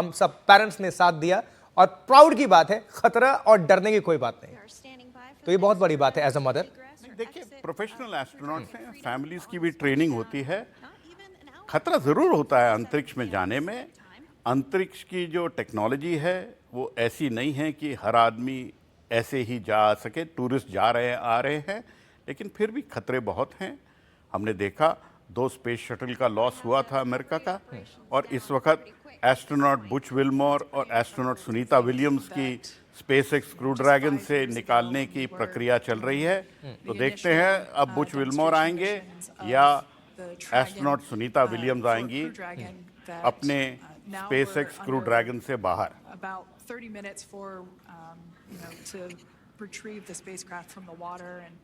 हम सब पेरेंट्स ने साथ दिया और प्राउड की बात है, खतरा और डरने की कोई बात नहीं। तो ये बहुत बड़ी बात है एज अ मदर। देखिए, प्रोफेशनल एस्ट्रोनॉट्स हैं, फैमिलीज की भी ट्रेनिंग होती है। खतरा ज़रूर होता है अंतरिक्ष में जाने में। अंतरिक्ष की जो टेक्नोलॉजी है वो ऐसी नहीं है कि हर आदमी ऐसे ही जा सके। टूरिस्ट जा रहे हैं, आ रहे हैं, लेकिन फिर भी खतरे बहुत हैं। हमने देखा 2 स्पेस शटल का लॉस हुआ था अमेरिका का, और इस वक्त एस्ट्रोनॉट बुच विल्मोर और एस्ट्रोनॉट सुनीता विलियम्स की स्पेसएक्स क्रू ड्रैगन से निकालने की प्रक्रिया चल रही है। तो देखते हैं अब बुच विल्मोर आएंगे या एस्ट्रोनॉट सुनीता विलियम्स आएंगी अपने स्पेसएक्स क्रू ड्रैगन से बाहर। About 30 minutes for to retrieve the spacecraft from the water, and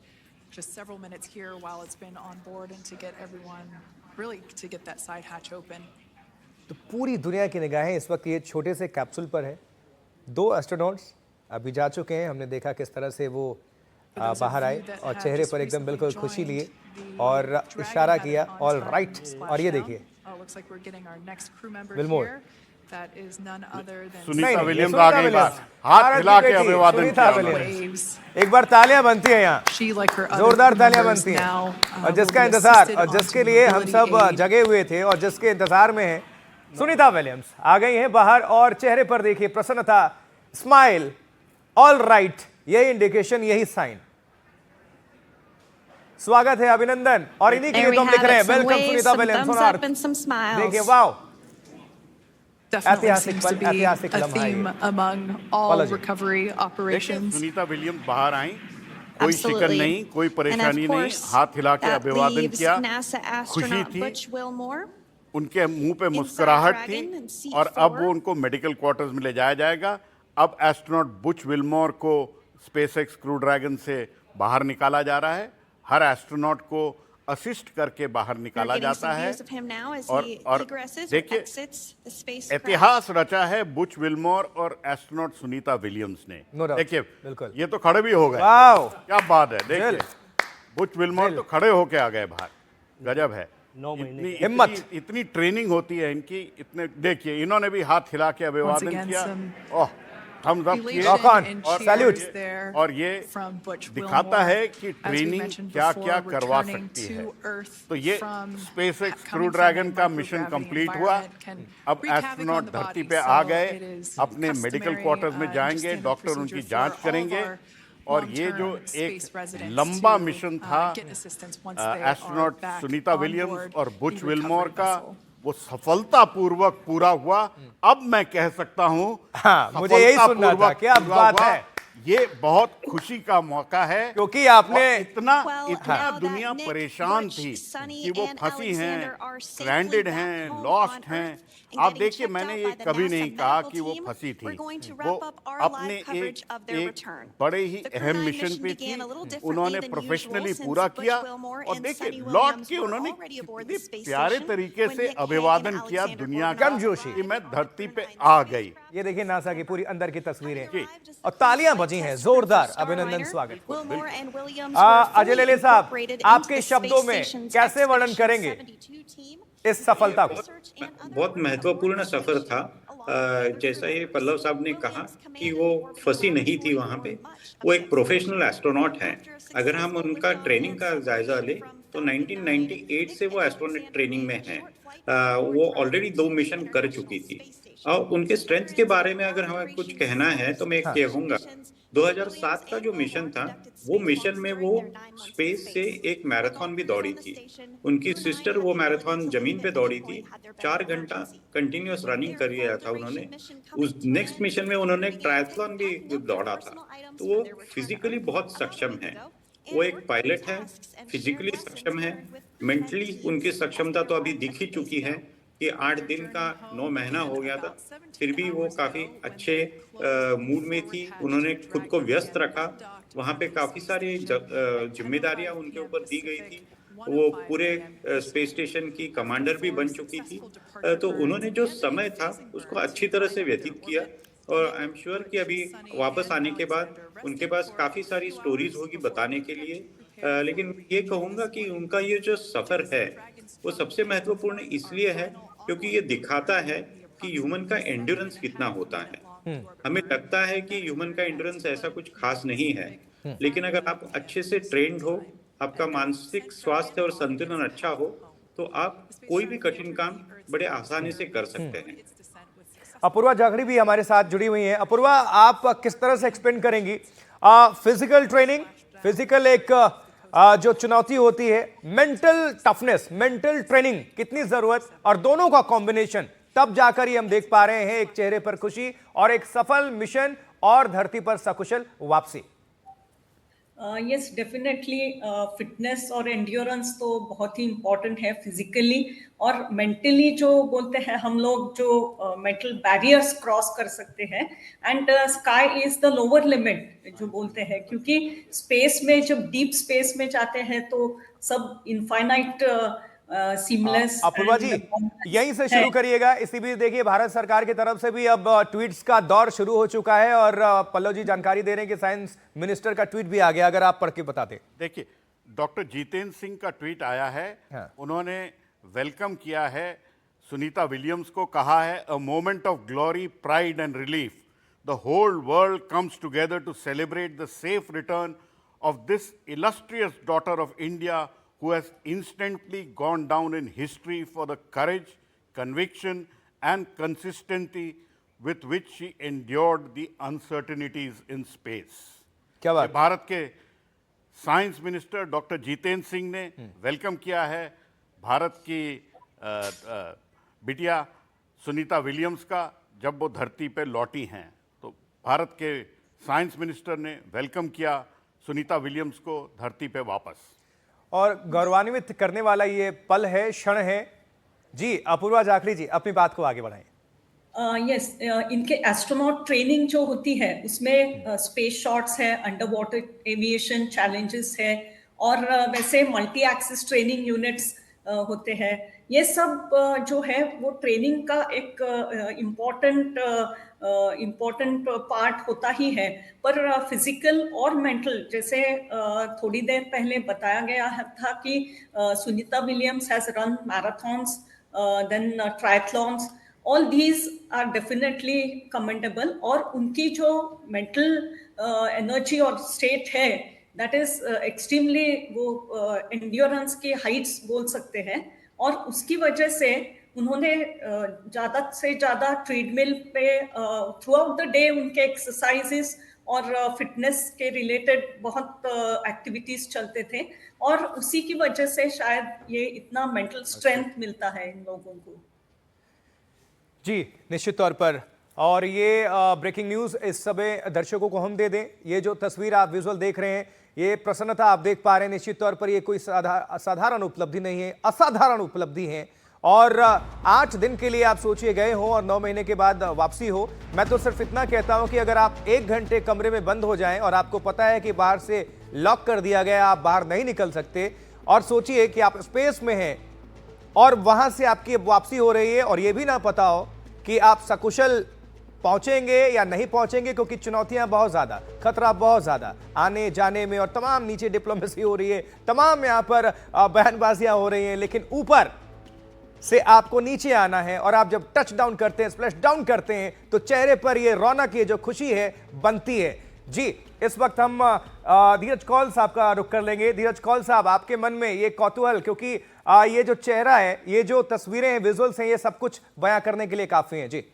just several minutes here while it's been on board, and to get everyone really to get that side hatch open. तो पूरी दुनिया की निगाहें इस वक्त ये छोटे से कैप्सूल पर है। 2 एस्ट्रोनॉट्स अभी जा चुके हैं। हमने देखा किस तरह से वो बाहर आए और चेहरे पर एकदम बिल्कुल खुशी लिए और इशारा किया ऑल राइट। और ये देखिए विल्मोर, सुनीता विलियम्स आ गई बात, हाथ हिला के अभिवादन किया। एक बार तालियां बनती हैं यहाँ, जोरदार तालियां बनती हैं। और जिसका इंतजार और जिसके लिए हम सब जगे हुए थे और जिसके इंतजार में है, सुनीता विलियम्स आ गई हैं बाहर और चेहरे पर देखिए प्रसन्नता, स्माइल, ऑल राइट। यही इंडिकेशन, यही साइन। स्वागत है, अभिनंदन। और इन्हीं के लिए तो हम लिख रहे हैं welcome Sunita Williams on earth. देखिए वाओ, ऐतिहासिक पल, ऐतिहासिक लम्हा है। सुनीता विलियम्स बाहर आई, कोई शिकन नहीं, कोई परेशानी नहीं, हाथ हिला के अभिवादन किया, खुशी थी, उनके मुंह पे मुस्कुराहट थी। और अब वो उनको मेडिकल क्वार्टर्स में ले जाया जाएगा। अब एस्ट्रोनॉट बुच विल्मोर को स्पेसएक्स क्रू ड्रैगन से बाहर निकाला जा रहा है। हर एस्ट्रोनॉट को असिस्ट करके बाहर निकाला जाता है। और देखिए, इतिहास रचा है बुच विल्मोर और एस्ट्रोनॉट सुनीता विलियम्स ने। देखिए ये तो खड़े भी हो गए, क्या बात है। देखिए बुच विल्मोर तो खड़े होके आ गए बाहर, गजब है। इतनी ट्रेनिंग होती है इनकी। इतने देखिए, इन्होंने भी हाथ हिला के अभिवादन किया, ओह थम्स अप किए और सैल्यूट। और ये दिखाता है कि ट्रेनिंग क्या क्या करवा सकती है। तो ये स्पेसएक्स क्रू ड्रैगन का मिशन कंप्लीट हुआ। अब एस्ट्रोनॉट धरती पे आ गए, अपने मेडिकल क्वार्टर्स में जाएंगे, डॉक्टर उनकी जांच करेंगे। और ये जो एक लंबा मिशन था एस्ट्रोनॉट सुनीता विलियम्स और बुच विल्मोर का, वो सफलतापूर्वक पूरा हुआ। अब मैं कह सकता हूं, मुझे यही सुनना था, क्या बात है। ये बहुत खुशी का मौका है, क्योंकि आपने इतना दुनिया परेशान थी कि वो फंसी हैं, स्ट्रैंडेड हैं, लॉस्ट हैं। आप देखिए, मैंने ये कभी नहीं कहा कि वो फंसी थी। वो अपने एक बड़े ही अहम मिशन पे थी, उन्होंने प्रोफेशनली पूरा किया। और देखिए लौट के उन्होंने कितने प्यारे तरीके से अभिवादन किया दुनिया का, कि मैं धरती पे आ गई। ये देखिए नासा की पूरी अंदर की तस्वीरें और तालियां बजी हैं, जोरदार अभिनंदन, स्वागत। अजय लेले साहब, आपके शब्दों में कैसे वर्णन करेंगे इस सफलता को? बहुत महत्वपूर्ण सफर था। जैसा ये पल्लव साहब ने कहा कि वो फंसी नहीं थी वहाँ पे, वो एक प्रोफेशनल एस्ट्रोनॉट हैं। अगर हम उनका ट्रेनिंग का जायजा लें तो 1998 से वो एस्ट्रोनॉट ट्रेनिंग में हैं। वो ऑलरेडी 2 मिशन कर चुकी थी। और उनके स्ट्रेंथ के बारे में अगर हमें कुछ कहना है तो मैं कहूँगा 2007 का जो मिशन था, वो मिशन में वो स्पेस से एक मैराथन भी दौड़ी थी। उनकी सिस्टर वो मैराथन जमीन पे दौड़ी थी, 4 घंटा कंटिन्यूअस रनिंग कर लिया था उन्होंने। उस नेक्स्ट मिशन में उन्होंने ट्रायथलॉन भी दौड़ा था। तो वो फिजिकली बहुत सक्षम है। वो एक पायलट है, फिजिकली सक्षम है, मेंटली उनकी सक्षमता तो अभी दिख ही चुकी है कि 8 दिन का 9 महीना हो गया था, फिर भी वो काफ़ी अच्छे मूड में थी। उन्होंने खुद को व्यस्त रखा। वहाँ पे काफ़ी सारी जिम्मेदारियाँ उनके ऊपर दी गई थी। वो पूरे स्पेस स्टेशन की कमांडर भी बन चुकी थी। तो उन्होंने जो समय था उसको अच्छी तरह से व्यतीत किया। और आई एम श्योर कि अभी वापस आने के बाद उनके पास काफ़ी सारी स्टोरीज होगी बताने के लिए। लेकिन ये कहूँगा कि उनका ये जो सफ़र है वो सबसे महत्वपूर्ण इसलिए है क्योंकि ये दिखाता है कि ह्यूमन का एंड्योरेंस कितना होता है। हमें लगता है कि ह्यूमन का एंड्योरेंस ऐसा कुछ खास नहीं है, लेकिन अगर आप अच्छे से ट्रेंड हो, आपका मानसिक स्वास्थ्य और संतुलन अच्छा हो, तो आप कोई भी कठिन काम बड़े आसानी से कर सकते हैं। अपूर्वा जाखड़ी भी हमारे साथ जुड़ी हुई हैं। अपूर्वा, आप किस तरह से एक्सप्लेन करेंगी फिजिकल ट्रेनिंग, फिजिकल एक जो चुनौती होती है, मेंटल टफनेस, मेंटल ट्रेनिंग कितनी जरूरत, और दोनों का कॉम्बिनेशन, तब जाकर ही हम देख पा रहे हैं एक चेहरे पर खुशी और एक सफल मिशन और धरती पर सकुशल वापसी। यस, डेफिनेटली फिटनेस और एंड्योरेंस तो बहुत ही इम्पोर्टेंट है फिजिकली और मेंटली। जो बोलते हैं हम लोग, जो मेंटल बैरियर्स क्रॉस कर सकते हैं, and sky is the lower limit जो बोलते हैं, क्योंकि स्पेस में जब डीप स्पेस में जाते हैं तो सब इनफाइनाइट सीमलेस। अपूर्वा जी, यहीं से शुरू करिएगा। इसी बीच देखिए भारत सरकार की तरफ से भी अब ट्वीट्स का दौर शुरू हो चुका है और पल्लव जी जानकारी दे रहे हैं कि साइंस मिनिस्टर का ट्वीट भी आ गया, अगर आप पढ़ के बताते। देखिए, डॉक्टर जितेंद्र सिंह का ट्वीट आया है। उन्होंने वेलकम किया है सुनीता विलियम्स को, कहा है a moment of glory, pride and relief, the whole world comes together to celebrate the safe return of this illustrious daughter of India who has instantly gone down in history for the courage, conviction and consistency with which she endured the uncertainties in space. क्या बात? भारत के science minister doctor Jitendra Singh ने welcome किया है भारत की बिटिया Sunita Williams का, जब वो धरती पे लौटी हैं। तो भारत के साइंस मिनिस्टर ने वेलकम किया सुनीता विलियम्स को धरती पे वापस, और गौरवान्वित करने वाला ये पल है, क्षण है। जी अपूर्वा जाखड़ी जी, अपनी बात को आगे बढ़ाएं। यस, इनके एस्ट्रोनॉट ट्रेनिंग जो होती है उसमें स्पेस शॉट्स है, अंडर वाटर एविएशन चैलेंजेस है, और वैसे मल्टी एक्सिस ट्रेनिंग यूनिट्स होते हैं। ये सब जो है वो ट्रेनिंग का एक इम्पोर्टेंट पार्ट होता ही है। पर फिजिकल और मेंटल, जैसे थोड़ी देर पहले बताया गया था कि Sunita Williams has run marathons, then triathlons, all these are definitely commendable. और उनकी जो मेंटल एनर्जी और स्टेट है, दैट इज एक्सट्रीमली, वो एंड्योरेंस के हाइट्स बोल सकते हैं। और उसकी वजह से उन्होंने ज़्यादा से ज़्यादा ट्रेडमिल पे थ्रू आउट द डे उनके एक्सरसाइजेस और फिटनेस के रिलेटेड बहुत एक्टिविटीज़ चलते थे, और उसी की वजह से शायद ये इतना मेंटल स्ट्रेंथ मिलता है इन लोगों को। जी निश्चित तौर पर। और ये ब्रेकिंग न्यूज़ इस समय दर्शकों को हम दे दें, ये जो तस्वीर आप विजुअल देख रहे हैं, ये प्रसन्नता आप देख पा रहे हैं, निश्चित तौर पर ये कोई साधारण उपलब्धि नहीं है, असाधारण उपलब्धि है। और 8 दिन के लिए आप सोचिए गए हो और 9 महीने के बाद वापसी हो। मैं तो सिर्फ इतना कहता हूं कि अगर आप 1 घंटे कमरे में बंद हो जाएं और आपको पता है कि बाहर से लॉक कर दिया गया, आप बाहर नहीं निकल सकते, और सोचिए कि आप स्पेस में हैं और वहां से आपकी वापसी हो रही है और यह भी ना पता हो कि आप सकुशल पहुंचेंगे या नहीं पहुंचेंगे, क्योंकि चुनौतियां बहुत ज्यादा, खतरा बहुत ज्यादा आने जाने में, और तमाम नीचे डिप्लोमेसी हो रही है, तमाम यहां पर बयानबाजियां हो रही हैं, लेकिन ऊपर से आपको नीचे आना है। और आप जब टच डाउन करते हैं, स्प्लैश डाउन करते हैं, तो चेहरे पर ये रौनक, ये जो खुशी है बनती है। जी इस वक्त हम धीरज कौल साहब का रुख कर लेंगे। धीरज कौल साहब, आपके मन में ये कौतूहल, क्योंकि ये जो चेहरा है, ये जो तस्वीरें हैं, विजुअल्स हैं, ये सब कुछ बयां करने के लिए काफी हैं। जी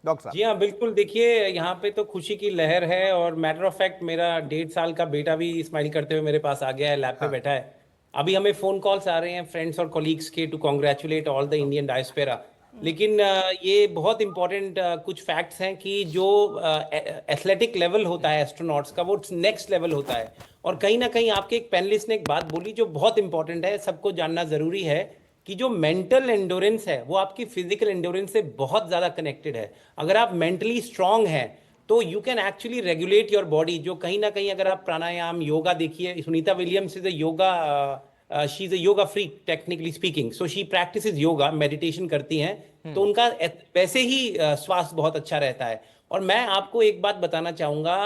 डॉक्टर साहब। जी हाँ, बिल्कुल। देखिए, यहाँ पे तो खुशी की लहर है, और मैटर ऑफ फैक्ट मेरा 1.5 साल का बेटा भी स्माइल करते हुए मेरे पास आ गया है, लैब पे बैठा है। अभी हमें फोन कॉल्स आ रहे हैं फ्रेंड्स और कॉलीग्स के to congratulate all the Indian diaspora. लेकिन ये बहुत इंपॉर्टेंट कुछ फैक्ट्स हैं कि जो एथलेटिक लेवल होता है एस्ट्रोनॉट्स का, वो नेक्स्ट लेवल होता है। और कहीं ना कहीं आपके एक पैनलिस्ट ने एक बात बोली जो बहुत इंपॉर्टेंट है, सबको जानना जरूरी है, कि जो मेंटल एंडोरेंस है वो आपकी फिजिकल एंडोरेंस से बहुत ज़्यादा कनेक्टेड है। अगर आप मेंटली स्ट्रांग हैं तो you can actually regulate your body. जो कहीं ना कहीं अगर आप प्राणायाम, योगा देखिए, Sunita Williams is a yoga, she is a yoga freak technically speaking, so she practices yoga, meditation करती हैं, तो उनका वैसे ही स्वास्थ्य बहुत अच्छा रहता है। और मैं आपको एक बात बताना चाहूँगा,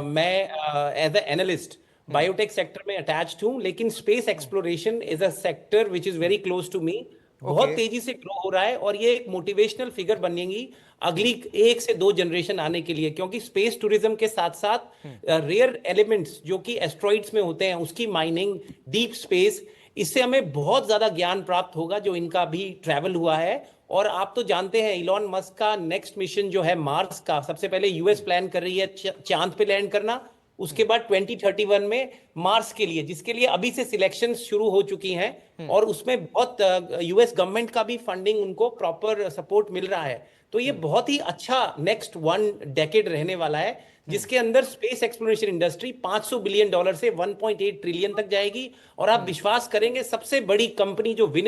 मैं as a analyst biotech sector में अटैच्ड हूँ, लेकिन space exploration is a sector which is very close to me. बहुत तेजी से ग्रो हो रहा है और ये एक मोटिवेशनल फिगर बनेगी अगली 1 से 2 जनरेशन आने के लिए, क्योंकि स्पेस टूरिज्म के साथ साथ रेयर एलिमेंट्स जो कि एस्ट्रॉइड्स में होते हैं उसकी माइनिंग, डीप स्पेस, इससे हमें बहुत ज्यादा ज्ञान प्राप्त होगा जो इनका भी ट्रैवल हुआ है। और आप तो जानते हैं इलॉन मस्क का नेक्स्ट मिशन जो है मार्स का, सबसे पहले यूएस प्लान कर रही है चांद पे लैंड करना, उसके बाद 2031 में मार्स के लिए, जिसके लिए अभी से सिलेक्शन शुरू हो चुकी हैं और उसमें बहुत यूएस गवर्नमेंट का भी फंडिंग उनको प्रॉपर सपोर्ट मिल रहा है। तो ये बहुत ही अच्छा नेक्स्ट 1 डेकेड रहने वाला है जिसके अंदर स्पेस एक्सप्लोरेशन इंडस्ट्री $500 बिलियन से 1.8 ट्रिलियन तक जाएगी। और आप विश्वास करेंगे सबसे बड़ी कंपनी जो विनर